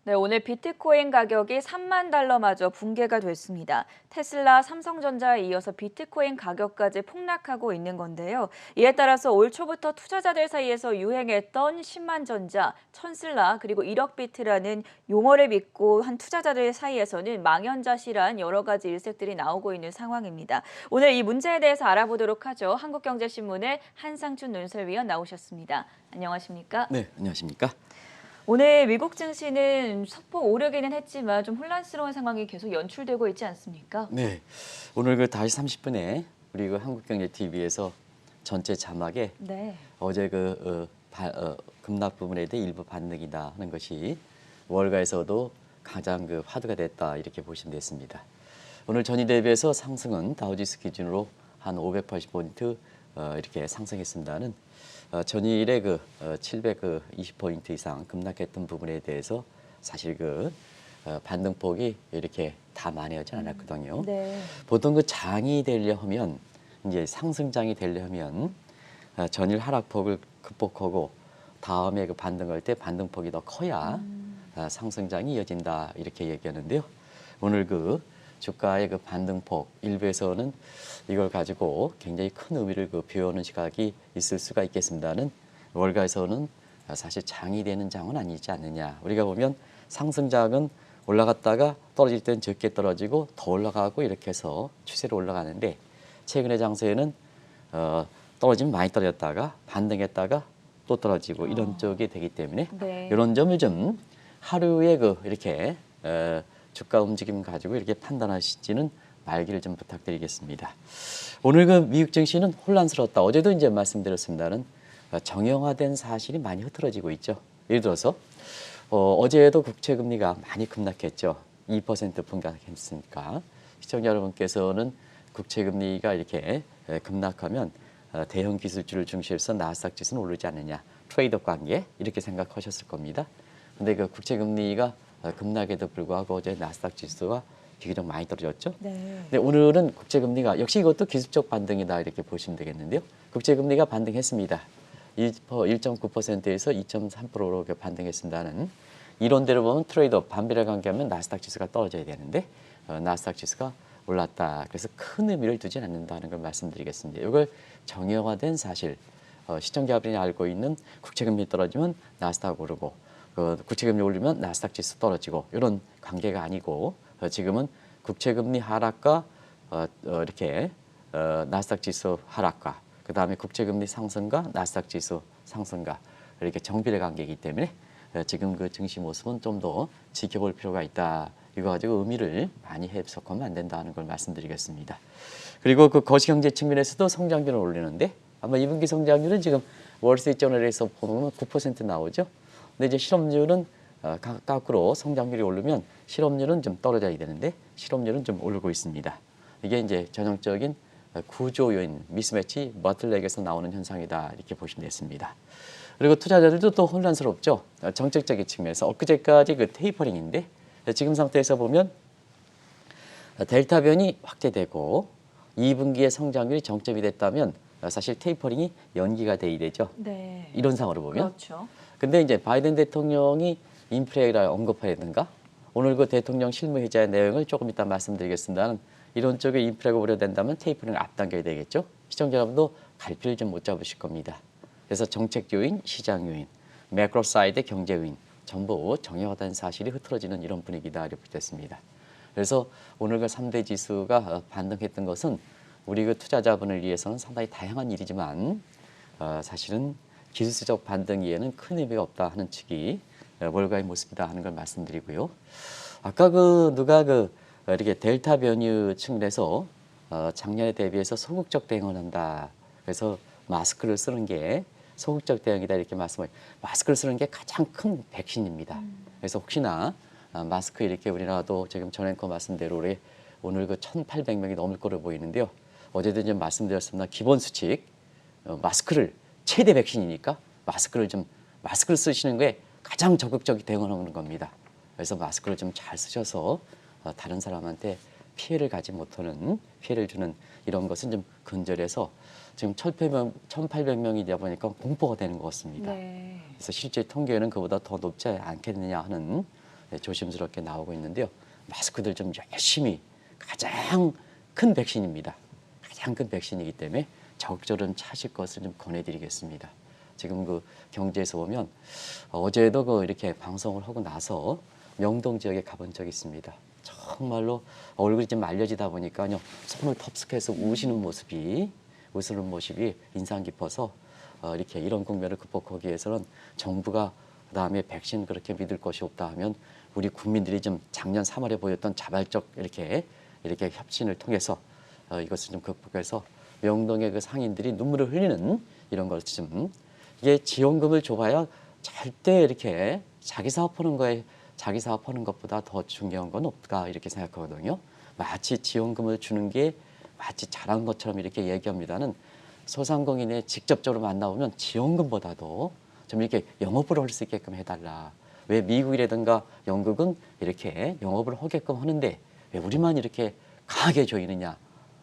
네, 오늘 비트코인 가격이 3만 달러마저 붕괴가 됐습니다. 테슬라, 삼성전자에 이어서 비트코인 가격까지 폭락하고 있는 건데요. 이에 따라서 올 초부터 투자자들 사이에서 유행했던 10만 전자, 천슬라, 그리고 1억 비트라는 용어를 믿고 한 투자자들 사이에서는 망연자실한 여러 가지 일색들이 나오고 있는 상황입니다. 오늘 이 문제에 대해서 알아보도록 하죠. 한국경제신문의 한상춘 논설위원 나오셨습니다. 안녕하십니까? 네, 안녕하십니까? 오늘 미국 증시는 소폭 오르기는 했지만 좀 혼란스러운 상황이 계속 연출되고 있지 않습니까? 네, 오늘 그 5시 30분에 우리 그 한국경제TV에서 전체 자막에 네. 어제 급락 부분에 대해 일부 반등이다 하는 것이 월가에서도 가장 그 화두가 됐다 이렇게 보시면 됐습니다. 오늘 전일 대비해서 상승은 다우지수 기준으로 한 580포인트 이렇게 상승했습니다는 전일에 720포인트 이상 급락했던 부분에 대해서 사실 반등폭이 이렇게 다 만회하지 않았거든요. 네. 보통 그 장이 되려 하면 이제 상승장이 되려 하면 전일 하락폭을 극복하고 다음에 그 반등할 때 반등폭이 더 커야 상승장이 이어진다 이렇게 얘기하는데요. 오늘 주가의 반등폭 일부에서는 이걸 가지고 굉장히 큰 의미를 비워오는 시각이 있을 수가 있겠습니다는 월가에서는 사실 장이 되는 장은 아니지 않느냐. 우리가 보면 상승장은 올라갔다가 떨어질 땐 적게 떨어지고 더 올라가고 이렇게 해서 추세로 올라가는데 최근의 장세에는 떨어지면 많이 떨어졌다가 반등했다가 또 떨어지고 이런 쪽이 되기 때문에 네. 이런 점을 좀 하루에 이렇게 주가 움직임 가지고 이렇게 판단하시지는 말기를 좀 부탁드리겠습니다. 오늘 미국 증시는 혼란스럽다. 어제도 이제 말씀드렸습니다는 정형화된 사실이 많이 흐트러지고 있죠. 예를 들어서 어제도 국채 금리가 많이 급락했죠. 2% 폭락했으니까 시청자 여러분께서는 국채 금리가 이렇게 급락하면 대형 기술주를 중시해서 나스닥 지수는 오르지 않느냐. 트레이드업 관계 이렇게 생각하셨을 겁니다. 근데 국채 금리가 급락에도 불구하고 어제 나스닥 지수가 비교적 많이 떨어졌죠. 네. 근데 오늘은 국채 금리가 역시 이것도 기술적 반등이다 이렇게 보시면 되겠는데요. 국채 금리가 반등했습니다. 1.9%에서 2.3%로 반등했습니다는 이론대로 보면 트레이드업 반비례 관계하면 나스닥 지수가 떨어져야 되는데 나스닥 지수가 올랐다. 그래서 큰 의미를 두지 않는다는 걸 말씀드리겠습니다. 이걸 정형화된 사실 시청자분이 알고 있는 국채 금리 떨어지면 나스닥 오르고 국채금리 올리면 나스닥 지수 떨어지고 이런 관계가 아니고 지금은 국채금리 하락과 이렇게 나스닥 지수 하락과 그 다음에 국채금리 상승과 나스닥 지수 상승과 이렇게 정비례 관계이기 때문에 지금 증시 모습은 좀 더 지켜볼 필요가 있다. 이거 가지고 의미를 많이 해석하면 안 된다는 걸 말씀드리겠습니다. 그리고 거시경제 측면에서도 성장률을 올리는데 아마 2분기 성장률은 지금 월스트리트저널에서 보면 9% 나오죠. 근데 이제 실업률은 거꾸로 성장률이 오르면 실업률은 좀 떨어져야 되는데 실업률은 좀 오르고 있습니다. 이게 이제 전형적인 구조 요인, 미스매치, 버틀렉에서 나오는 현상이다 이렇게 보시면 됐습니다. 그리고 투자자들도 또 혼란스럽죠. 정책적인 측면에서 엊그제까지 테이퍼링인데 지금 상태에서 보면 델타 변이 확대되고 2분기에 성장률이 정점이 됐다면 사실 테이퍼링이 연기가 돼야 되죠. 네. 이런 상으로 보면. 그렇죠. 근데 이제 바이든 대통령이 인플레를 언급하였는가? 오늘 대통령 실무회의의 내용을 조금 이따 말씀드리겠습니다는 이런 쪽에 인플레가 우려된다면 테이퍼링을 앞당겨야 되겠죠. 시청자 여러분도 갈피를 좀 못 잡으실 겁니다. 그래서 정책 요인, 시장 요인, 매크로 사이드 경제 요인 전부 정형화된 사실이 흐트러지는 이런 분위기다 이렇게 됐습니다. 그래서 오늘 3대 지수가 반등했던 것은 우리 투자자분을 위해서는 상당히 다양한 일이지만 사실은 기술적 반등기에는 큰 의미가 없다 하는 측이 월가의 모습이다 하는 걸 말씀드리고요. 아까 누가 이렇게 델타 변이 측면에서 작년에 대비해서 소극적 대응을 한다. 그래서 마스크를 쓰는 게 소극적 대응이다 이렇게 말씀을 마스크를 쓰는 게 가장 큰 백신입니다. 그래서 혹시나 마스크 이렇게 우리나라도 지금 전 앵커 말씀대로 오늘 1,800명이 넘을 거로 보이는데요. 어제도 좀 말씀드렸습니다. 기본 수칙 마스크를 최대 백신이니까 마스크를 쓰시는 게 가장 적극적인 대응을 하는 겁니다. 그래서 마스크를 좀 잘 쓰셔서 다른 사람한테 피해를 가지 못하는 피해를 주는 이런 것은 좀 근절해서 지금 1,800명이다 보니까 공포가 되는 것 같습니다. 네. 그래서 실제 통계는 그보다 더 높지 않겠느냐 하는 조심스럽게 나오고 있는데요. 마스크들 좀 열심히 가장 큰 백신입니다. 가장 큰 백신이기 때문에 적절한 차실 것을 좀 권해드리겠습니다. 지금 그 경제에서 보면 어제도 그 이렇게 방송을 하고 나서 명동 지역에 가본 적이 있습니다. 정말로 얼굴이 좀 말려지다 보니까요 손을 텁석해서 우시는 모습이 인상 깊어서 이렇게 이런 국면을 극복하기 위해서는 정부가 그다음에 백신 그렇게 믿을 것이 없다 하면 우리 국민들이 좀 작년 3월에 보였던 자발적 이렇게 협신을 통해서 이것을 좀 극복해서 명동의 그 상인들이 눈물을 흘리는 이런 것을 좀 이게 지원금을 줘봐야 절대 이렇게 자기 사업하는 것보다 더 중요한 건 없다 이렇게 생각하거든요. 마치 지원금을 주는 게 마치 잘한 것처럼 이렇게 얘기합니다는 소상공인에 직접적으로 만나보면 지원금보다도 좀 이렇게 영업을 할 수 있게끔 해달라. 왜 미국이라든가 영국은 이렇게 영업을 하게끔 하는데 왜 우리만 이렇게 강하게 조이느냐.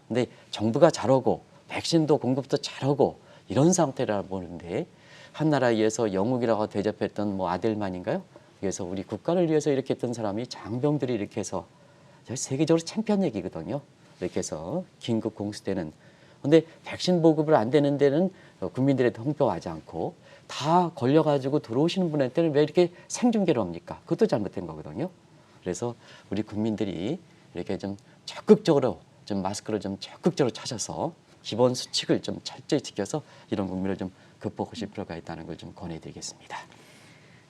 근데 정부가 잘하고 백신도 공급도 잘하고 이런 상태라 보는데 한 나라에 의해서 영국이라고 대접했던 뭐 아델만인가요? 그래서 우리 국가를 위해서 이렇게 했던 사람이 장병들이 이렇게 해서 세계적으로 챔피언 얘기거든요. 이렇게 해서 긴급 공수되는. 근데 백신 보급을 안 되는 데는 국민들한테 홍보하지 않고 다 걸려가지고 들어오시는 분한테는 왜 이렇게 생중계를 합니까? 그것도 잘못된 거거든요. 그래서 우리 국민들이 이렇게 좀 적극적으로 좀 마스크를 좀 적극적으로 찾아서 기본 수칙을 좀 철저히 지켜서 이런 국면을 좀 극복하실 필요가 있다는 걸 좀 권해드리겠습니다.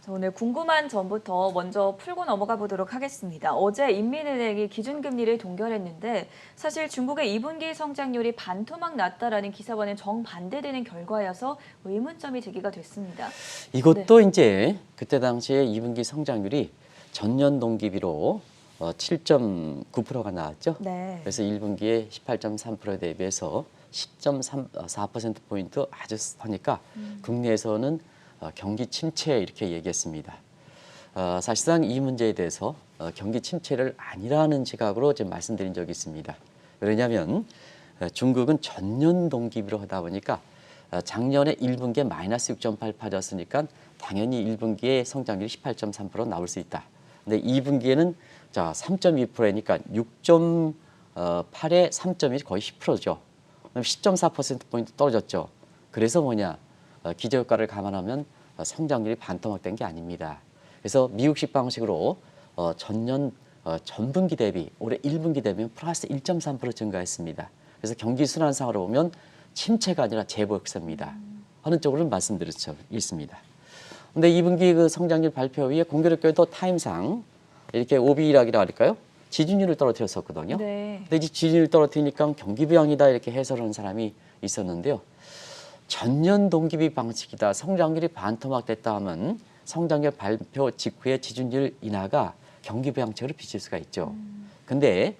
오늘 궁금한 점부터 먼저 풀고 넘어가 보도록 하겠습니다. 어제 인민은행이 기준금리를 동결했는데 사실 중국의 2분기 성장률이 반토막 났다라는 기사와는 정반대되는 결과여서 의문점이 제기가 됐습니다. 이것도 이제 그때 당시에 2분기 성장률이 전년 동기비로 7.9%가 나왔죠. 네. 그래서 1분기에 18.3%에 대비해서 10.4%포인트 아주 하니까 국내에서는 경기 침체 이렇게 얘기했습니다. 사실상 이 문제에 대해서 경기 침체를 아니라는 시각으로 지금 말씀드린 적이 있습니다. 왜냐하면 중국은 전년 동기비로 하다 보니까 작년에 1분기에 마이너스 6.8 빠졌으니까 당연히 1분기에 성장률이 18.3% 나올 수 있다. 근데 2분기에는 3.2%니까 6.8에 3.1 거의 10%죠. 그럼 10.4%포인트 떨어졌죠. 그래서 뭐냐? 기저효과를 감안하면 성장률이 반토막된 게 아닙니다. 그래서 미국식 방식으로 전분기 대비 올해 1분기 대비는 플러스 1.3% 증가했습니다. 그래서 경기 순환상으로 보면 침체가 아니라 재복세입니다. 하는 쪽으로는 말씀드릴 수 있습니다. 근데 2분기 그 성장률 발표 후에 공교롭게도 타임상 이렇게 오비락이라 할까요? 지준율을 떨어뜨렸었거든요. 네. 근데 이제 지준율 떨어뜨리니까 경기 부양이다 이렇게 해설하는 사람이 있었는데요. 전년 동기비 방식이다. 성장률이 반토막됐다 하면 성장률 발표 직후의 지준율 인하가 경기 부양책으로 비칠 수가 있죠. 근데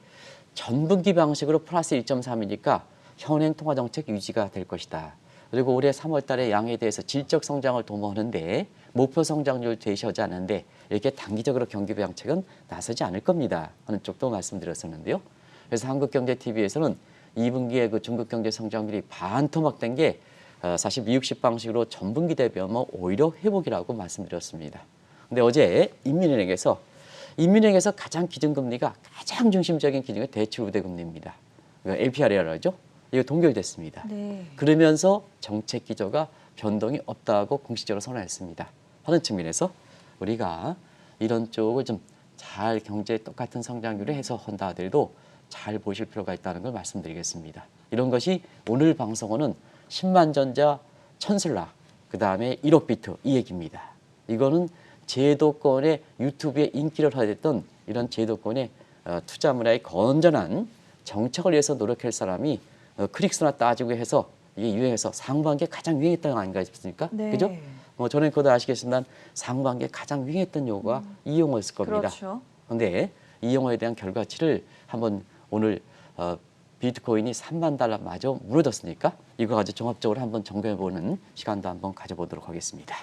전분기 방식으로 플러스 1.3이니까 현행 통화정책 유지가 될 것이다. 그리고 올해 3월 달에 양에 대해서 질적 성장을 도모하는데 목표 성장률 제시하지 않는데 이렇게 단기적으로 경기 부양책은 나서지 않을 겁니다. 하는 쪽도 말씀드렸었는데요. 그래서 한국경제TV에서는 2분기에 그 중국 경제 성장률이 반토막된 게 사실 미국식 방식으로 전분기 대비하면 오히려 회복이라고 말씀드렸습니다. 근데 어제 인민은행에서 가장 기준금리가 가장 중심적인 기준이 대출 우대금리입니다. LPR이라고 하죠. 이거 동결됐습니다. 네. 그러면서 정책 기조가 변동이 없다고 공식적으로 선언했습니다. 하는 측면에서 우리가 이런 쪽을 좀 잘 경제에 똑같은 성장률을 해석한다 하더라도 잘 보실 필요가 있다는 걸 말씀드리겠습니다. 이런 것이 오늘 방송은 10만 전자, 천슬라, 그 다음에 1억 비트 이 얘기입니다. 이거는 제도권의 유튜브에 인기를 얻었던 이런 제도권의 투자 문화의 건전한 정책을 위해서 노력할 사람이 클릭수나 따지고 해서 이게 유행해서 상반기에 가장 유행했던 거 아닌가 싶습니까? 네. 그죠? 저는 그것도 아시겠지만 상반기에 가장 유행했던 용어가 이 용어였을 겁니다. 그렇죠. 그런데 이 용어에 대한 결과치를 한번 오늘 비트코인이 3만 달러 마저 무너졌으니까 이거 가지고 종합적으로 한번 점검해보는 시간도 한번 가져보도록 하겠습니다.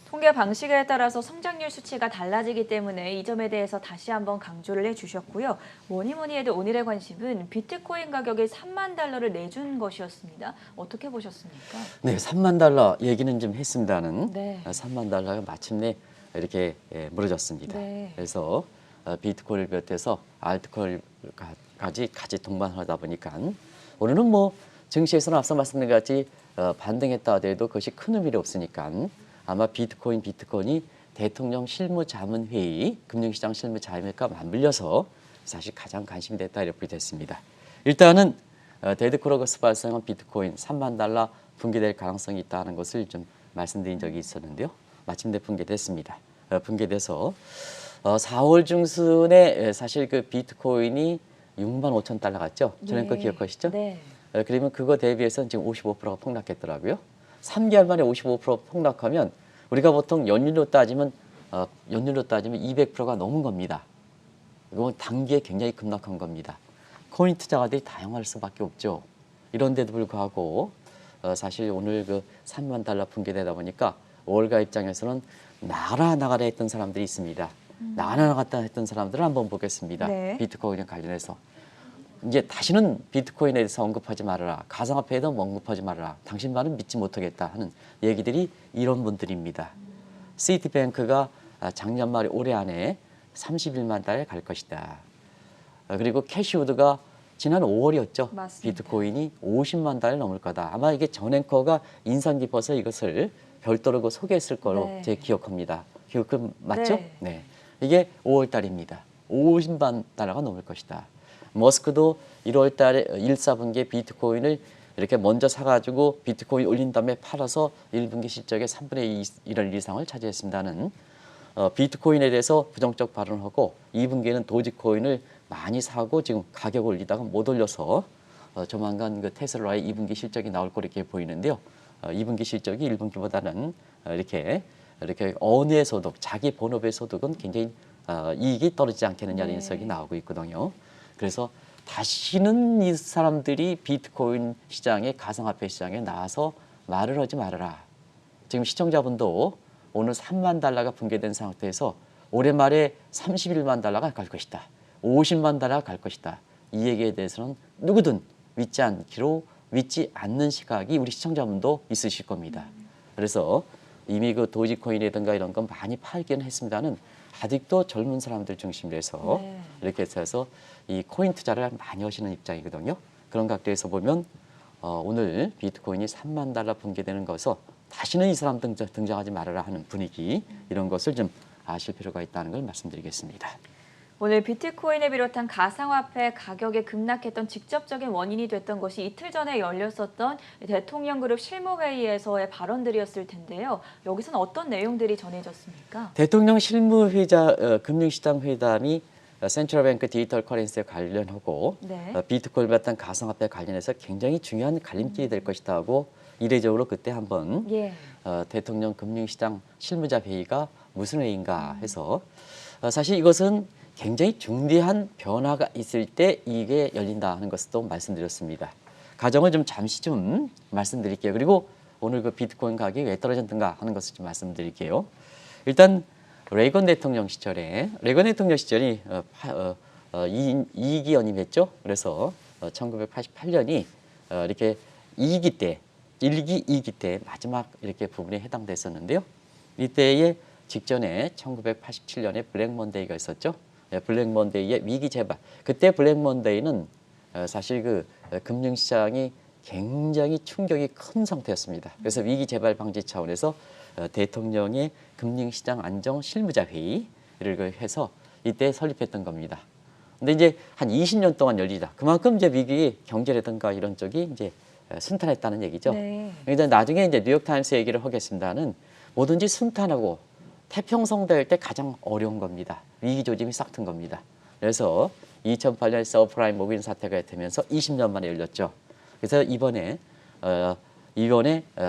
통계 방식에 따라서 성장률 수치가 달라지기 때문에 이 점에 대해서 다시 한번 강조를 해주셨고요. 뭐니 해도 오늘의 관심은 비트코인 가격이 3만 달러를 내준 것이었습니다. 어떻게 보셨습니까? 네, 3만 달러 얘기는 좀 했습니다는 네. 3만 달러가 마침내 이렇게 무너졌습니다. 네. 그래서 비트코인을 비롯해서 알트코인까지 같이 동반하다 보니까 오늘은 뭐 증시에서는 앞서 말씀드린 같이 반등했다 하더라도 그것이 큰 의미가 없으니까 아마 비트코인이 대통령 실무자문회의, 금융시장 실무자문회의가 맞물려서 사실 가장 관심이 됐다 이렇게 됐습니다. 일단은 데드 크로거스 발생한 비트코인 3만 달러 붕괴될 가능성이 있다는 것을 좀 말씀드린 적이 있었는데요. 마침내 붕괴됐습니다. 붕괴돼서 4월 중순에 사실 그 비트코인이 6만 5천 달러 갔죠. 저는 거 기억하시죠? 네. 그러면 그거 대비해서는 지금 55%가 폭락했더라고요. 3개월 만에 55% 폭락하면 우리가 보통 연율로 따지면 200%가 넘은 겁니다. 이건 단기에 굉장히 급락한 겁니다. 코인 투자가들이 다양할 수밖에 없죠. 이런데도 불구하고 사실 오늘 그 3만 달러 붕괴되다 보니까 월가 입장에서는 나가라 했던 사람들이 있습니다. 나갔다 했던 사람들을 한번 보겠습니다. 네. 비트코인에 관련해서. 이제 다시는 비트코인에 대해서 언급하지 말아라. 가상화폐에 대해 언급하지 말아라. 당신 말은 믿지 못하겠다 하는 얘기들이 이런 분들입니다. 시티뱅크가 작년 말 올해 안에 31만 달러에 갈 것이다. 그리고 캐시우드가 지난 5월이었죠. 맞습니다. 비트코인이 50만 달러 넘을 거다. 아마 이게 전 앵커가 인상 깊어서 이것을 별도로 소개했을 거로 네. 제 기억합니다. 기억 맞죠? 네. 네. 이게 5월 달입니다. 50만 달러가 넘을 것이다. 머스크도 1월 달에 1, 4분기에 비트코인을 이렇게 먼저 사가지고 비트코인 올린 다음에 팔아서 1분기 실적의 3분의 1을 이상을 차지했습니다는 비트코인에 대해서 부정적 발언하고 2분기에는 도지코인을 많이 사고 지금 가격을 올리다가 못 올려서 조만간 그 테슬라의 2분기 실적이 나올 거 이렇게 보이는데요. 2분기 실적이 1분기보다는 이렇게 언의 소득, 자기 본업의 소득은 굉장히 이익이 떨어지지 않겠느냐는 인석이 나오고 있거든요. 그래서 다시는 이 사람들이 비트코인 시장에 가상화폐 시장에 나와서 말을 하지 말아라. 지금 시청자분도 오늘 3만 달러가 붕괴된 상태에서 올해 말에 31만 달러가 갈 것이다. 50만 달러가 갈 것이다. 이 얘기에 대해서는 누구든 믿지 않는 시각이 우리 시청자분도 있으실 겁니다. 그래서 이미 그 도지코인이라든가 이런 건 많이 팔기는 했습니다는 아직도 젊은 사람들 중심으로 해서 이렇게 해서 이 코인 투자를 많이 하시는 입장이거든요. 그런 각도에서 보면 오늘 비트코인이 3만 달러 붕괴되는 것에서 다시는 이 사람 등장하지 말아라 하는 분위기 이런 것을 좀 아실 필요가 있다는 걸 말씀드리겠습니다. 오늘 비트코인을 비롯한 가상화폐 가격이 급락했던 직접적인 원인이 됐던 것이 이틀 전에 열렸었던 대통령 그룹 실무회의에서의 발언들이었을 텐데요. 여기서는 어떤 내용들이 전해졌습니까? 대통령 실무회의자 금융시장 회담이 센트럴뱅크 디지털 커런시에 관련하고 네. 비트코인 같은 가상화폐 관련해서 굉장히 중요한 갈림길이 될 것이다 하고 이례적으로 그때 한번 대통령 금융시장 실무자 회의가 무슨 회의인가 해서 사실 이것은 굉장히 중대한 변화가 있을 때 이게 열린다 하는 것을 또 말씀드렸습니다. 가정을 좀 잠시 좀 말씀드릴게요. 그리고 오늘 그 비트코인 가격이 왜 떨어졌는가 하는 것을 좀 말씀드릴게요. 일단 레이건 대통령 시절이 이기 연임했죠. 그래서 1988년이 이렇게 1기, 2기 때 마지막 이렇게 부분에 해당됐었는데요. 이때에 직전에 1987년에 블랙 먼데이가 있었죠. 블랙 먼데이의 위기 재발. 그때 블랙 먼데이는 사실 그 금융시장이 굉장히 충격이 큰 상태였습니다. 그래서 위기 재발 방지 차원에서 대통령의 금융시장 안정 실무자 회의를 해서 이때 설립했던 겁니다. 근데 이제 한 20년 동안 열리다. 그만큼 이제 위기 경제라든가 이런 쪽이 이제 순탄했다는 얘기죠. 그런데 나중에 이제 뉴욕타임스 얘기를 하겠습니다는 뭐든지 순탄하고 태평성대일 때 가장 어려운 겁니다. 위기 조짐이 싹튼 겁니다. 그래서 2008년 서프라임 모빈 사태가 되면서 20년 만에 열렸죠. 그래서 이번에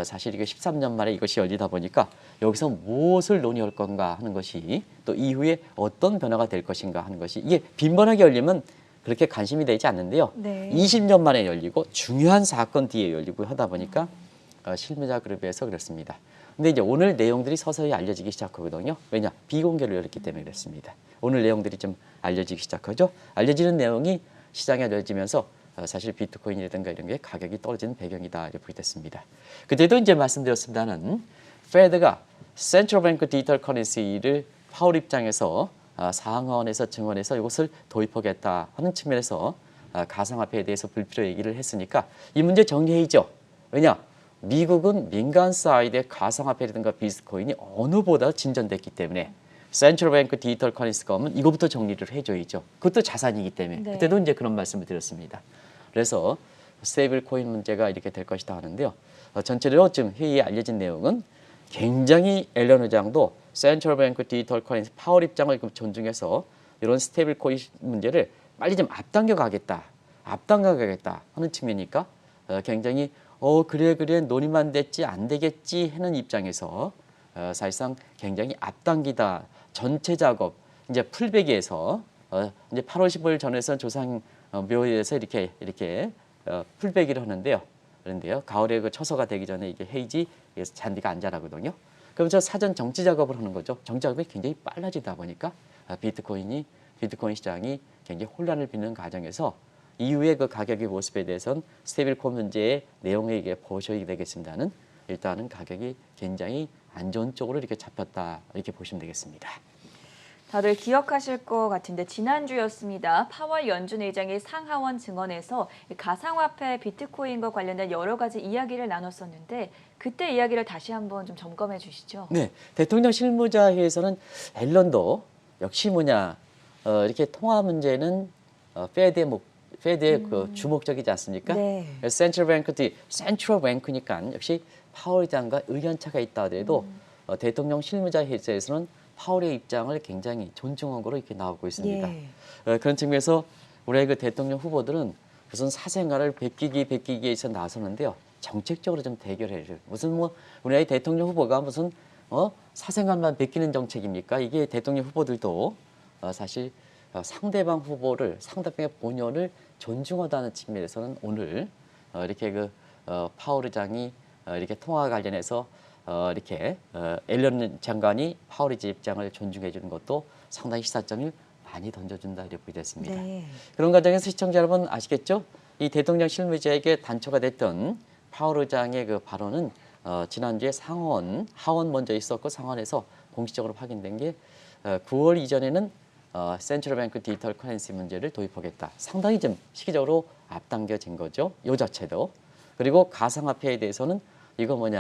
사실 이게 13년 만에 이것이 열리다 보니까 여기서 무엇을 논의할 건가 하는 것이 또 이후에 어떤 변화가 될 것인가 하는 것이 이게 빈번하게 열리면 그렇게 관심이 되지 않는데요. 20년 만에 열리고 중요한 사건 뒤에 열리고 하다 보니까 실무자 그룹에서 그렇습니다. 근데 이제 오늘 내용들이 서서히 알려지기 시작하거든요. 왜냐? 비공개로 열렸기 때문에 그렇습니다. 오늘 내용들이 좀 알려지기 시작하죠. 알려지는 내용이 시장에 알려지면서 사실 비트코인이라든가 이런 게 가격이 떨어지는 배경이다 이렇게 됐습니다. 그때도 이제 말씀드렸습니다는 페드가 센트럴뱅크 디지털 커런시를 파월 입장에서 상원에서 증언해서 이것을 도입하겠다 하는 측면에서 가상화폐에 대해서 불필요 얘기를 했으니까 이 문제 정리해야죠. 왜냐? 미국은 민간 사이드의 가상화폐라든가 비트코인이 어느보다 진전됐기 때문에 센트럴뱅크 디지털 커런시가 오면 이거부터 정리를 해줘야죠. 그것도 자산이기 때문에 네. 그때도 이제 그런 말씀을 드렸습니다. 그래서 스테이블 코인 문제가 이렇게 될 것이다 하는데요. 전체적으로 지금 회의에 알려진 내용은 굉장히 앨런 의장도 센트럴뱅크 디지털 커런시 파월 입장을 존중해서 이런 스테이블 코인 문제를 빨리 좀 앞당겨 가겠다 하는 측면이니까 굉장히 그래 논의만 됐지 안 되겠지 하는 입장에서 사실상 굉장히 앞당기다 전체 작업 이제 풀베기에서 이제 8월 15일 전에서 조상 묘에서 이렇게 풀베기를 하는데요. 그런데요, 가을에 그 처서가 되기 전에 이게 헤이지 잔디가 안 자라거든요. 그럼 저 사전 정치 작업을 하는 거죠. 정치 작업이 굉장히 빨라지다 보니까 비트코인 시장이 굉장히 혼란을 빚는 과정에서 이후에 그 가격의 모습에 대해서는 스테이블 코인 문제의 내용에 이게 보셔야 되겠습니다는 일단은 가격이 굉장히 안 좋은 쪽으로 이렇게 잡혔다 이렇게 보시면 되겠습니다. 다들 기억하실 것 같은데 지난주였습니다. 파월 연준 의장이 상하원 증언에서 가상화폐 비트코인과 관련된 여러 가지 이야기를 나눴었는데 그때 이야기를 다시 한번 좀 점검해 주시죠. 네, 대통령 실무자회에서는 앨런도 역시 이렇게 통화 문제는 페드의 그 주목적이지 않습니까? 네. 센트럴 뱅크니까 역시 파월 의장과 의견차가 있다 하더라도 대통령 실무자회에서는 파월의 입장을 굉장히 존중한 거로 이렇게 나오고 있습니다. 예. 그런 측면에서 우리의 그 대통령 후보들은 무슨 사생활을 베끼기에서 나서는데요. 정책적으로 좀 대결해야죠. 무슨 우리의 대통령 후보가 무슨 사생활만 베끼는 정책입니까? 이게 대통령 후보들도 사실 상대방의 본연을 존중하다는 측면에서는 오늘 이렇게 파월 의장이 이렇게 통화 관련해서 이렇게 앨런 장관이 파월의 입장을 존중해 주는 것도 상당히 시사점을 많이 던져준다 이렇게 보겠습니다. 네. 그런 과정에서 시청자 여러분 아시겠죠? 이 대통령 실무자에게 단초가 됐던 파월 의장의 그 발언은 지난주에 하원 먼저 있었고 상원에서 공식적으로 확인된 게 9월 이전에는 센트럴뱅크 디지털 커런시 문제를 도입하겠다. 상당히 좀 시기적으로 앞당겨진 거죠. 요 자체도. 그리고 가상화폐에 대해서는 이거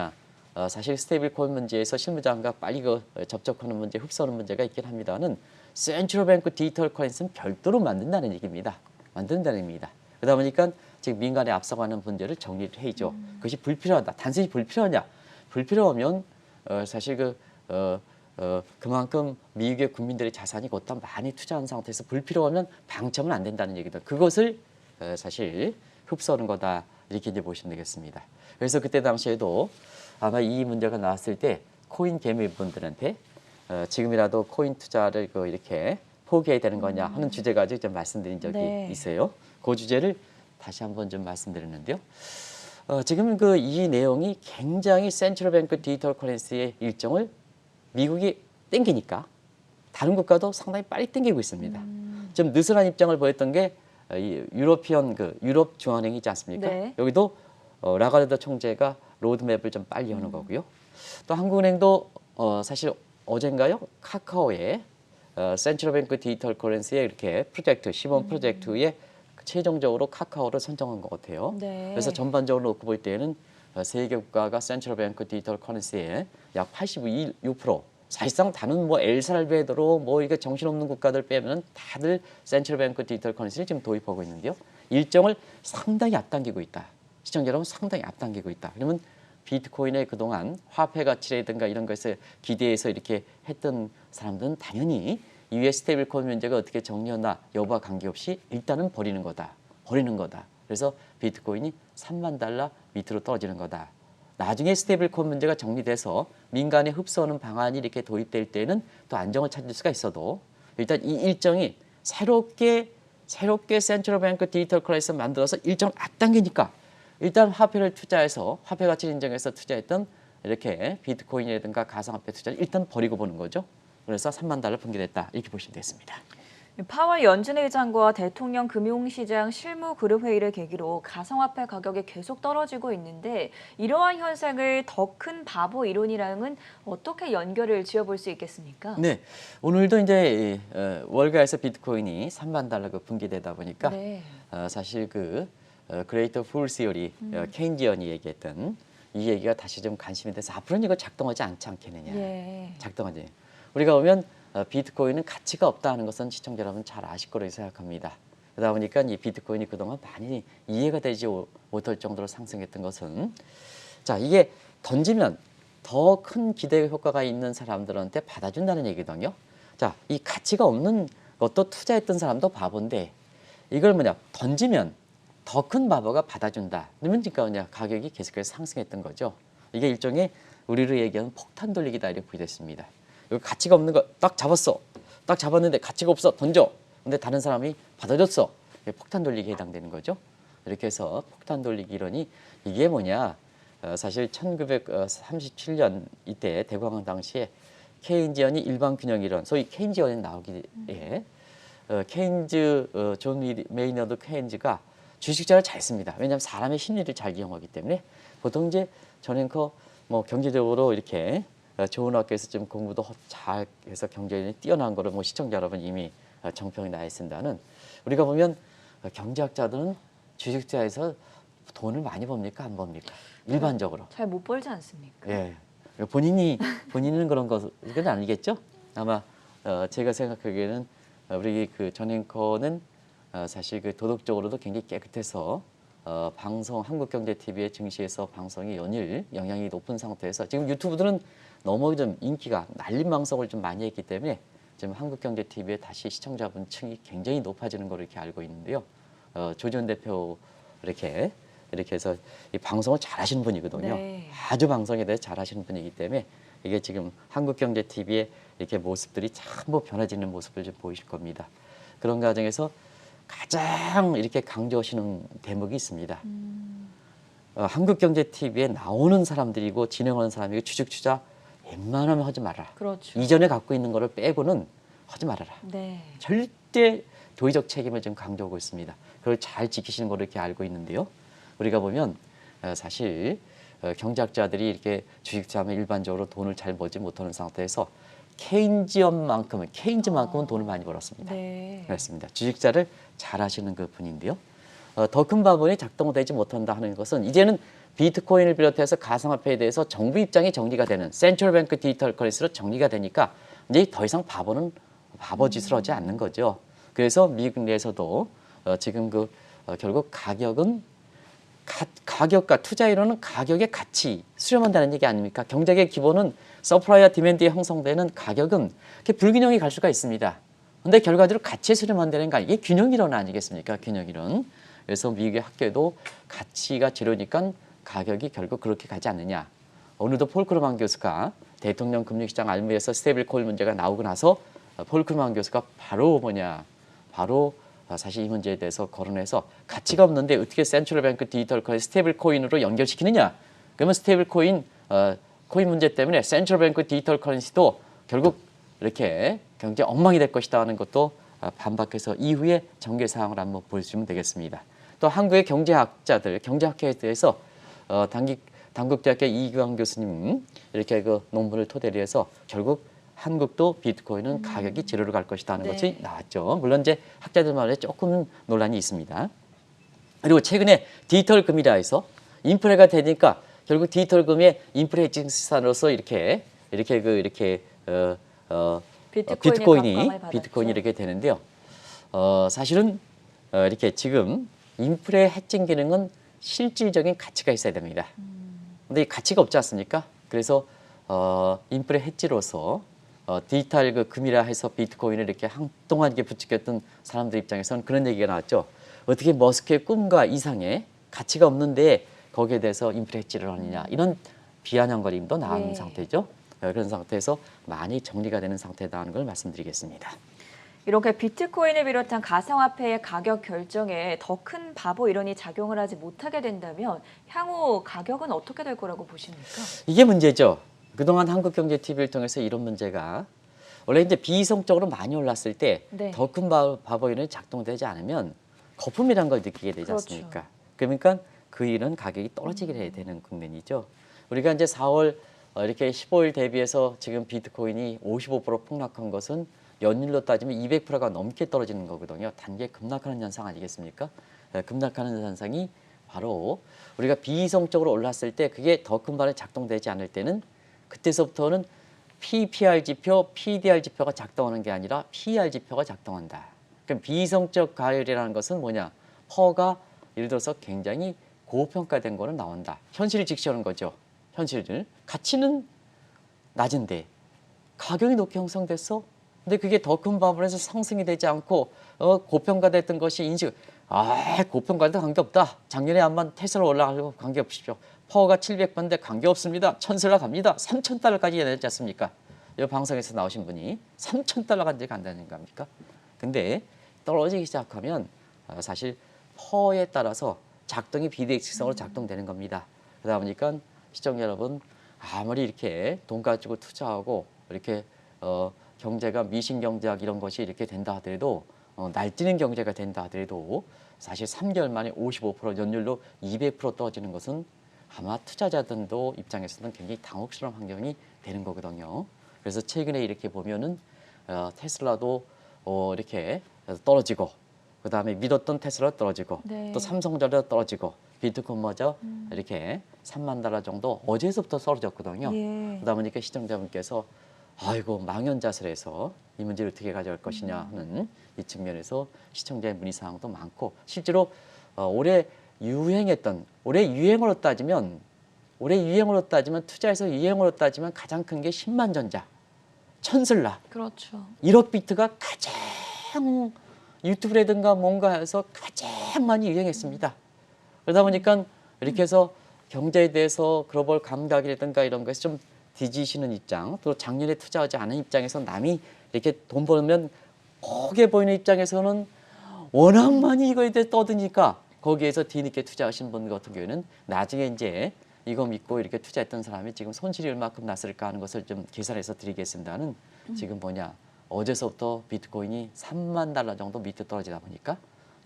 사실 스테이블 코인 문제에서 실무장과 빨리 접촉하는 문제, 흡수하는 문제가 있긴 합니다는 센트럴뱅크 디지털 커런시는 별도로 만든다는 얘기입니다. 그러다 보니까 지금 민간에 앞서가는 문제를 정리를 해야죠. 그것이 불필요하다. 단순히 불필요하냐? 불필요하면 사실 그만큼 미국의 국민들의 자산이 곧다 많이 투자한 상태에서 불필요하면 방치하면 안 된다는 얘기다. 그것을 사실 흡수하는 거다 이렇게 이제 보시면 되겠습니다. 그래서 그때 당시에도 아마 이 문제가 나왔을 때 코인 개미분들한테 지금이라도 코인 투자를 이렇게 포기해야 되는 거냐 하는 주제 가지고 좀 말씀드린 적이 네. 있어요. 그 주제를 다시 한번 좀 말씀드렸는데요. 지금 이 내용이 굉장히 센트럴뱅크 디지털 커런시의 일정을 미국이 땡기니까 다른 국가도 상당히 빨리 땡기고 있습니다. 좀 느슨한 입장을 보였던 게 유럽 중앙은행이 있지 않습니까? 네. 여기도 라가르드 총재가 로드맵을 좀 빨리 하는 거고요. 또 한국은행도 사실 어젠가요? 카카오의 센트럴뱅크 디지털 커런시의 이렇게 시범 프로젝트에 최종적으로 카카오를 선정한 것 같아요. 네. 그래서 전반적으로 놓고 볼 때는 세계 국가가 센트럴뱅크 디지털 커런시의 약 86%, 사실상 다른 엘살베도르 이게 정신없는 국가들 빼면 다들 센트럴뱅크 디지털 커런시를 지금 도입하고 있는데요. 일정을 상당히 앞당기고 있다. 시청자 여러분 상당히 앞당기고 있다. 그러면 비트코인의 그동안 화폐 가치라든가 이런 것에 기대해서 이렇게 했던 사람들은 당연히 이후에 스테이블 코인 문제가 어떻게 정리하나 여부와 관계없이 일단은 버리는 거다. 그래서 비트코인이 3만 달러 밑으로 떨어지는 거다. 나중에 스테이블 코인 문제가 정리돼서 민간에 흡수하는 방안이 이렇게 도입될 때는 또 안정을 찾을 수가 있어도 일단 이 일정이 새롭게 센트럴뱅크 디지털 커런시 만들어서 일정을 앞당기니까 일단 화폐 가치를 인정해서 투자했던 이렇게 비트코인이라든가 가상화폐 투자를 일단 버리고 보는 거죠. 그래서 3만 달러 붕괴됐다 이렇게 보시면 되겠습니다. 파월 연준 의장과 대통령 금융시장 실무그룹 회의를 계기로 가상화폐 가격이 계속 떨어지고 있는데 이러한 현상을 더 큰 바보 이론이랑은 어떻게 연결을 지어볼 수 있겠습니까? 네, 오늘도 이제 월가에서 비트코인이 3만 달러 붕괴되다 보니까 네. 사실 그레이터 풀 시어리 케인지언이 얘기했던 이 얘기가 다시 좀 관심이 돼서 앞으로는 이거 작동하지 않지 않겠느냐. 예. 작동하지. 우리가 보면 비트코인은 가치가 없다는 것은 시청자 여러분 잘 아실 거라고 생각합니다. 그러다 보니까 이 비트코인이 그동안 많이 이해가 되지 못할 정도로 상승했던 것은 자 이게 던지면 더 큰 기대 효과가 있는 사람들한테 받아준다는 얘기거든요. 자, 이 가치가 없는 것도 투자했던 사람도 바보인데 이걸 던지면 더 큰 바보가 받아준다. 그러면 그러니까 가격이 계속해서 상승했던 거죠. 이게 일종의 우리로 얘기하는 폭탄 돌리기다 이렇게 됐습니다. 여기 가치가 없는 거 딱 잡았어. 딱 잡았는데 가치가 없어. 던져. 근데 다른 사람이 받아줬어. 이게 폭탄 돌리기에 해당되는 거죠. 이렇게 해서 폭탄 돌리기 이론이 이게 뭐냐. 사실 1937년 이때 대공황 당시에 케인지언이 일반균형 이론, 소위 케인지언이 나오기에 케인즈 존 메이너드 케인즈가 주식자를 잘 씁니다. 왜냐하면 사람의 심리를 잘 이용하기 때문에 보통 이제 저는 뭐 경제적으로 이렇게 좋은 학교에서 좀 공부도 잘 해서 경제에 뛰어난 거를 뭐 시청자 여러분 이미 정평이 나 있습니다는 우리가 보면 경제학자들은 주식자에서 돈을 많이 법니까 안 법니까? 일반적으로. 잘 못 벌지 않습니까? 예. 본인은 그런 것은 아니겠죠? 아마 제가 생각하기에는 우리 전 앵커는 사실 도덕적으로도 굉장히 깨끗해서 방송 한국경제TV의 증시에서 방송이 연일 영향이 높은 상태에서 지금 유튜브들은 너무 좀 인기가 날림 방송을 좀 많이 했기 때문에 지금 한국경제TV의 다시 시청자분 층이 굉장히 높아지는 걸 이렇게 알고 있는데요. 조전 대표 이렇게 해서 이 방송을 잘하시는 분이거든요. 네. 아주 방송에 대해서 잘하시는 분이기 때문에 이게 지금 한국경제TV의 이렇게 모습들이 전부 변화지는 모습을 좀 보이실 겁니다. 그런 과정에서 가장 이렇게 강조하시는 대목이 있습니다. 한국경제TV에 나오는 사람들이고 진행하는 사람이고 주식 투자 웬만하면 하지 말아라. 그렇죠. 이전에 갖고 있는 거를 빼고는 하지 말아라. 네. 절대 도의적 책임을 좀 강조하고 있습니다. 그걸 잘 지키시는 걸 이렇게 알고 있는데요. 우리가 보면 사실 경제학자들이 이렇게 주식 투자하면 일반적으로 돈을 잘 벌지 못하는 상태에서 케인즈만큼은 돈을 많이 벌었습니다. 네. 그렇습니다. 주식자를 잘 하시는 그 분인데요. 더 큰 바본이 작동되지 못한다 하는 것은 이제는 비트코인을 비롯해서 가상화폐에 대해서 정부 입장이 정리가 되는 센트럴뱅크 디지털 커런시로 정리가 되니까 이제 더 이상 바보는 바보짓을 하지 않는 거죠. 그래서 미국 내에서도 지금 결국 가격은 가격과 투자 이론은 가격의 가치 수렴한다는 얘기 아닙니까? 경제의 기본은 서플라이와 디맨드에 형성되는 가격은 이렇게 불균형이 갈 수가 있습니다. 근데 결과적으로 가치에 수렴한다는 거 이게 균형 이론 아니겠습니까? 균형 이론. 그래서 미국의 학교도 가치가 재료니까 가격이 결국 그렇게 가지 않느냐. 오늘도 폴 크루만 교수가 대통령 금융시장 알무에서 스테이블 코인 문제가 나오고 나서 폴 크루만 교수가 바로 사실 이 문제에 대해서 거론해서 가치가 없는데 어떻게 센트럴뱅크 디지털 커런시 스테이블 코인으로 연결시키느냐. 그러면 스테이블 코인 문제 때문에 센트럴뱅크 디지털 커런시도 결국 이렇게 경제 엉망이 될 것이다 하는 것도 반박해서 이후에 전개 사항을 한번 보여주시면 되겠습니다. 또 한국의 경제학회에 대해서 당국대학교 이규환 교수님 이렇게 논문을 토대로 해서 결국 한국도 비트코인은 가격이 제로로 갈 것이다 하는 네. 것이 나왔죠. 물론 이제 학자들만의 조금 논란이 있습니다. 그리고 최근에 디지털 금이라 해서 인플레가 되니까 결국 디지털 금의 인플레 해칭 시산으로서 비트코인이 이렇게 되는데요. 사실은 이렇게 지금 인플레 해칭 기능은 실질적인 가치가 있어야 됩니다. 근데 이 가치가 없지 않습니까? 그래서 인플레 해지로서 디지털 금이라 해서 비트코인을 이렇게 한동안 이렇게 부추겼던 사람들 입장에서는 그런 얘기가 나왔죠. 어떻게 머스크의 꿈과 이상의 가치가 없는데 거기에 대해서 인플레 해지를 하느냐 이런 비아냥거림도 나온 상태죠. 그런 상태에서 많이 정리가 되는 상태다는 걸 말씀드리겠습니다. 이렇게 비트코인을 비롯한 가상화폐의 가격 결정에 더 큰 바보 이론이 작용을 하지 못하게 된다면 향후 가격은 어떻게 될 거라고 보십니까? 이게 문제죠. 그동안 한국경제TV를 통해서 이런 문제가 원래 이제 비이성적으로 많이 올랐을 때 네. 더 큰 바버인이 작동되지 않으면 거품이란 걸 느끼게 되지 그렇죠. 않습니까? 그러니까 그 일은 가격이 떨어지게 되는 국면이죠. 우리가 이제 4월 이렇게 15일 대비해서 지금 비트코인이 55% 폭락한 것은 연일로 따지면 200%가 넘게 떨어지는 거거든요. 단계 급락하는 현상 아니겠습니까? 급락하는 현상이 바로 우리가 비이성적으로 올랐을 때 그게 더 큰 발에 작동되지 않을 때는 그때서부터는 PPR 지표, PDR 지표가 작동하는 게 아니라 PER 지표가 작동한다. 그럼 비이성적 가열이라는 것은 뭐냐? 퍼가 예를 들어서 굉장히 고평가된 거는 나온다. 현실을 직시하는 거죠. 현실을. 가치는 낮은데 가격이 높게 형성됐어. 근데 그게 더 큰 바블에서 상승이 되지 않고 고평가됐던 것이 인식. 고평가도 관계없다. 작년에 한번 테슬라 올라가고 관계없으십시오. 파워가 700번인데 관계없습니다. 1000달러 갑니다. 3000달러까지 내지 않습니까? 이 방송에서 나오신 분이 3000달러까지 간다는 겁니까? 근데 떨어지기 시작하면 사실 퍼에 따라서 작동이 비대칭성으로 작동되는 겁니다. 그러다 보니까 시청자 여러분 아무리 이렇게 돈 가지고 투자하고 이렇게 경제가 미신 경제학 이런 것이 이렇게 된다 하더라도 날뛰는 경제가 된다 하더라도 사실 3개월 만에 55% 연율로 200% 떨어지는 것은 아마 투자자들도 입장에서는 굉장히 당혹스러운 환경이 되는 거거든요. 그래서 최근에 이렇게 보면은 테슬라도 이렇게 떨어지고 그 다음에 믿었던 테슬라 떨어지고 네. 또 삼성전자 떨어지고 비트코인마저 이렇게 3만 달러 정도 어제서부터 떨어졌거든요. 예. 그러다 보니까 시청자분께서 아이고 망연자실해서 이 문제를 어떻게 가져갈 것이냐 하는 이 측면에서 시청자의 문의 사항도 많고 실제로 올해 유행으로 따지면 투자해서 유행으로 따지면 가장 큰 게 10만 전자, 천슬라, 그렇죠. 1억 비트가 가장 유튜브라든가 뭔가 해서 가장 많이 유행했습니다. 그러다 보니까 이렇게 해서 경제에 대해서 글로벌 감각이라든가 이런 것이 좀 뒤지시는 입장, 또 작년에 투자하지 않은 입장에서 남이 이렇게 돈 벌면 크게 보이는 입장에서는 워낙 많이 이거에 대해 떠드니까 거기에서 뒤늦게 투자하신 분 같은 경우에는 나중에 이제 이거 믿고 이렇게 투자했던 사람이 지금 손실이 얼마큼 났을까 하는 것을 좀 계산해서 드리겠습니다는 지금 뭐냐 어제서부터 비트코인이 3만 달러 정도 밑에 떨어지다 보니까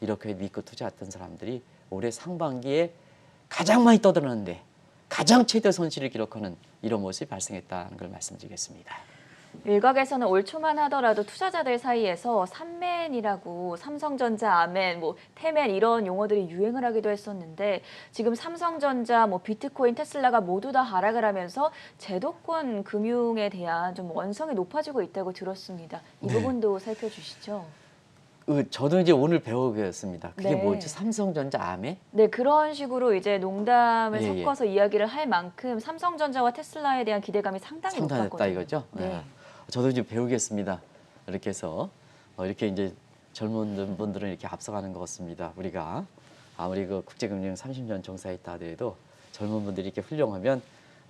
이렇게 믿고 투자했던 사람들이 올해 상반기에 가장 많이 떠들었는데 가장 최대 손실을 기록하는 이런 모습이 발생했다는 걸 말씀드리겠습니다. 일각에서는 올 초만 하더라도 투자자들 사이에서 삼맨이라고 삼성전자, 아멘, 태맨 이런 용어들이 유행을 하기도 했었는데 지금 삼성전자, 비트코인, 테슬라가 모두 다 하락을 하면서 제도권 금융에 대한 좀 원성이 높아지고 있다고 들었습니다. 이 네. 부분도 살펴주시죠. 저도 이제 오늘 배우겠습니다. 그게 네. 뭐였죠? 삼성전자 아메? 네, 그런 식으로 이제 농담을 예, 예. 섞어서 이야기를 할 만큼 삼성전자와 테슬라에 대한 기대감이 상당히 상당했다 높았거든요. 이거죠? 네. 저도 이제 배우겠습니다. 이렇게 해서 이렇게 이제 젊은 분들은 이렇게 앞서가는 것 같습니다. 우리가 아무리 그 국제금융 30년 종사했다 하더라도 젊은 분들이 이렇게 훌륭하면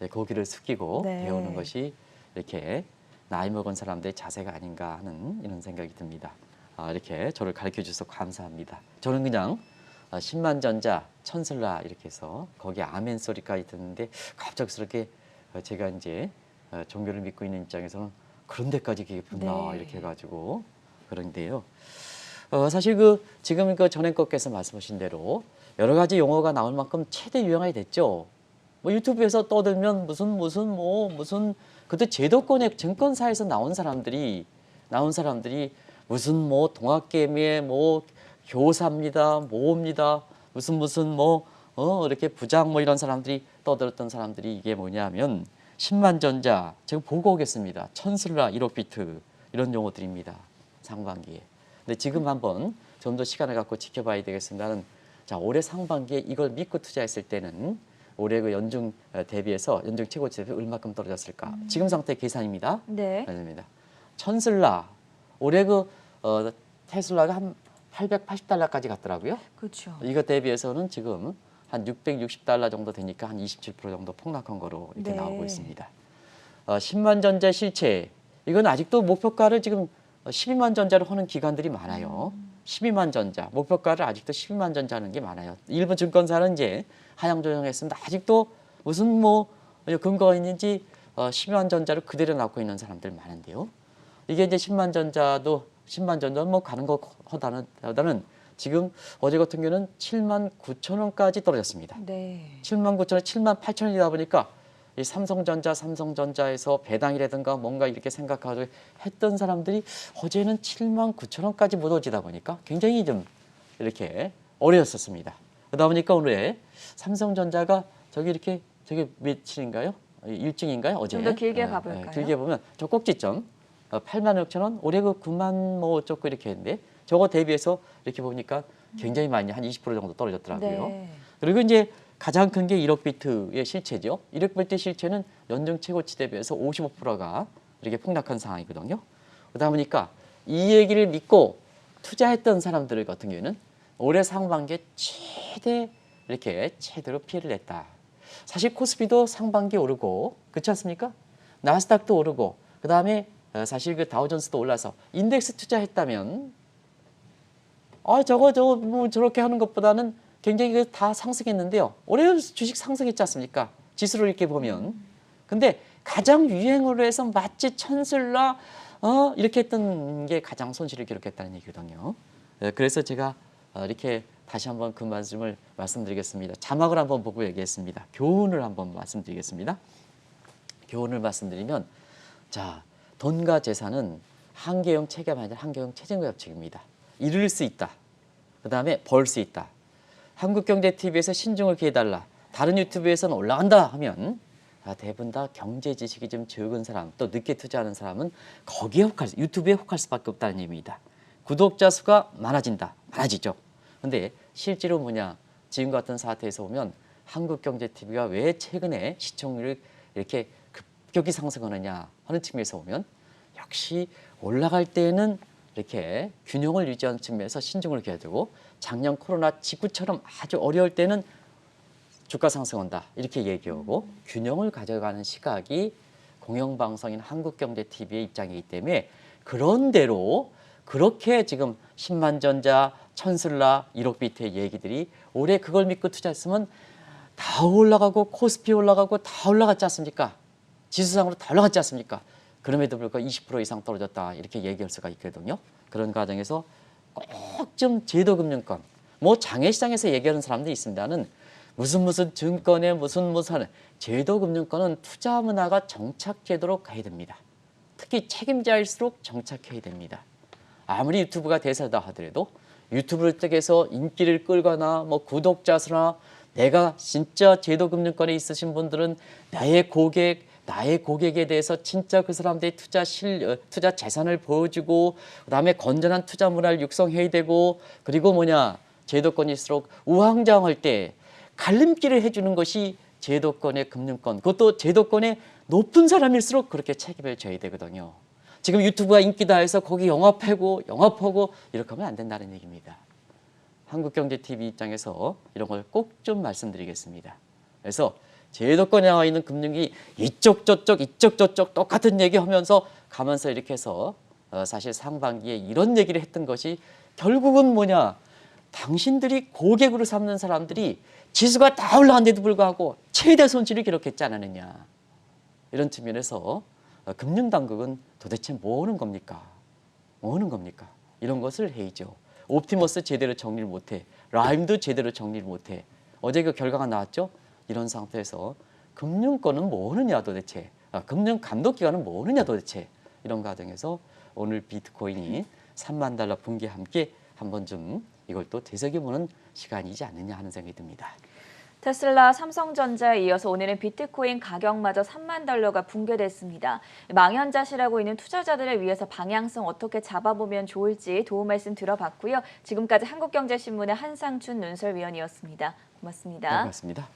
고개를 숙이고 네. 배우는 것이 이렇게 나이 먹은 사람들의 자세가 아닌가 하는 이런 생각이 듭니다. 이렇게 저를 가르쳐 주셔서 감사합니다. 저는 그냥 10만 전자, 천슬라 이렇게 해서 거기에 아멘 소리까지 듣는데 갑작스럽게 제가 이제 종교를 믿고 있는 입장에서는 그런 데까지 그게 붙나 네. 이렇게 해가지고 그런데요. 사실 지금 전에 것께서 말씀하신 대로 여러 가지 용어가 나올 만큼 최대 유행이 됐죠. 유튜브에서 떠들면 무슨 그때 제도권의 증권사에서 나온 사람들이 무슨 동학개미의 교사입니다, 모입니다, 이렇게 부장 이런 사람들이 떠들었던 사람들이 이게 뭐냐면 10만 전자 지금 보고 오겠습니다. 천슬라 1억 비트 이런 용어들입니다. 상반기에. 근데 지금 한번 좀 더 시간을 갖고 지켜봐야 되겠습니다는 자 올해 상반기에 이걸 믿고 투자했을 때는 올해 그 연중 대비해서 연중 최고치 대비 얼마큼 떨어졌을까? 지금 상태 계산입니다. 네. 아닙니다. 천슬라 올해 테슬라가 한 880달러까지 갔더라고요. 그렇죠. 이거 대비해서는 지금 한 660달러 정도 되니까 한 27% 정도 폭락한 거로 이렇게 네. 나오고 있습니다. 10만 전자 실체 이건 아직도 목표가를 지금 12만 전자로 하는 기관들이 많아요. 12만 전자 목표가를 아직도 12만 전자 하는 게 많아요. 일부 증권사는 이제 하향 조정했습니다. 아직도 무슨 근거가 있는지 12만 전자를 그대로 낳고 있는 사람들 많은데요. 이게 이제 10만 전자도 뭐 가는 거 하다는 지금 어제 같은 경우는 7만 9천 원까지 떨어졌습니다. 네. 7만 9천 원, 7만 8천 원이다 보니까 이 삼성전자에서 배당이라든가 뭔가 이렇게 생각하고 했던 사람들이 어제는 7만 9천 원까지 못 오지다 보니까 굉장히 좀 이렇게 어려웠었습니다. 그러다 보니까 오늘 삼성전자가 저기 며칠인가요? 일정인가요? 어제. 좀 더 길게 가볼까요? 길게 보면 저 꼭지점 8만 6천 원, 올해 그 9만 뭐 어쩌고 이렇게 했는데 저거 대비해서 이렇게 보니까 굉장히 많이 한 20% 정도 떨어졌더라고요. 네. 그리고 이제 가장 큰 게 1억 비트의 실체죠. 1억 비트 실체는 연중 최고치 대비해서 55%가 이렇게 폭락한 상황이거든요. 그러다 보니까 이 얘기를 믿고 투자했던 사람들 같은 경우에는 올해 상반기에 최대로 피해를 냈다. 사실 코스피도 상반기에 오르고 그렇지 않습니까? 나스닥도 오르고 그다음에 사실 그 다우존스도 올라서 인덱스 투자했다면 저거 뭐 저렇게 하는 것보다는 굉장히 다 상승했는데요. 올해 주식 상승했지 않습니까? 지수를 이렇게 보면. 근데 가장 유행으로 해서 마치 천슬라 이렇게 했던 게 가장 손실을 기록했다는 얘기거든요. 그래서 제가 이렇게 다시 한번 그 말씀을 말씀드리겠습니다. 자막을 한번 보고 얘기했습니다. 교훈을 한번 말씀드리겠습니다. 교훈을 말씀드리면 자, 돈과 재산은 한계형 체계가 아니라 한계형 체증과 법칙입니다. 잃을 수 있다. 그 다음에 벌 수 있다. 한국경제TV에서 신중을 기해달라. 다른 유튜브에서는 올라간다 하면 대부분 다 경제 지식이 좀 적은 사람 또 늦게 투자하는 사람은 거기에 유튜브에 혹할 수밖에 없다는 의미입니다. 구독자 수가 많아지죠. 근데 실제로 지금 같은 사태에서 보면 한국경제TV가 왜 최근에 시청률을 이렇게 급격히 상승하느냐 하는 측면에서 보면 역시 올라갈 때는 이렇게 균형을 유지하는 측면에서 신중을 기해야 되고 작년 코로나 직후처럼 아주 어려울 때는 주가 상승한다 이렇게 얘기하고 균형을 가져가는 시각이 공영방송인 한국경제TV의 입장이기 때문에 그런대로 그렇게 지금 10만전자, 천슬라, 1억 비트의 얘기들이 올해 그걸 믿고 투자했으면 다 올라가고 코스피 올라가고 다 올라갔지 않습니까? 지수상으로 다 올라갔지 않습니까? 그럼에도 불구하고 20% 이상 떨어졌다 이렇게 얘기할 수가 있거든요. 그런 과정에서 꼭 좀 제도금융권 뭐 장외시장에서 얘기하는 사람도 있습니다는 무슨 증권에 무슨 제도금융권은 투자 문화가 정착되도록 가야 됩니다. 특히 책임자일수록 정착해야 됩니다. 아무리 유튜브가 대세다 하더라도 유튜브를 통해서 인기를 끌거나 뭐 구독자 수나 내가 진짜 제도금융권에 있으신 분들은 나의 고객에 대해서 진짜 그 사람들의 투자 재산을 보여주고 그다음에 건전한 투자 문화를 육성해야 되고 그리고 제도권일수록 우왕좌왕할 때 갈림길을 해주는 것이 제도권의 금융권 그것도 제도권의 높은 사람일수록 그렇게 책임을 져야 되거든요. 지금 유튜브가 인기다 해서 거기 영업하고 이렇게 하면 안 된다는 얘기입니다. 한국경제TV 입장에서 이런 걸 꼭 좀 말씀드리겠습니다. 그래서 제도권에 나와 있는 금융이 이쪽 저쪽 똑같은 얘기하면서 가면서 이렇게 해서 사실 상반기에 이런 얘기를 했던 것이 결국은 당신들이 고객으로 삼는 사람들이 지수가 다 올라간데도 불구하고 최대 손실을 기록했지 않았느냐. 이런 측면에서 금융당국은 도대체 뭐 하는 겁니까? 이런 것을 해야죠. 옵티머스 제대로 정리를 못해. 라임도 제대로 정리를 못해. 어제 그 결과가 나왔죠? 이런 상태에서 금융권은 뭐 하느냐 도대체. 금융감독기관은 뭐 하느냐 도대체. 이런 과정에서 오늘 비트코인이 3만 달러 붕괴 함께 한번 좀 이걸 또 되새겨보는 시간이지 않느냐 하는 생각이 듭니다. 테슬라, 삼성전자에 이어서 오늘은 비트코인 가격마저 3만 달러가 붕괴됐습니다. 망연자실하고 있는 투자자들을 위해서 방향성 어떻게 잡아보면 좋을지 도움 말씀 들어봤고요. 지금까지 한국경제신문의 한상춘 논설위원이었습니다. 고맙습니다. 네, 고맙습니다.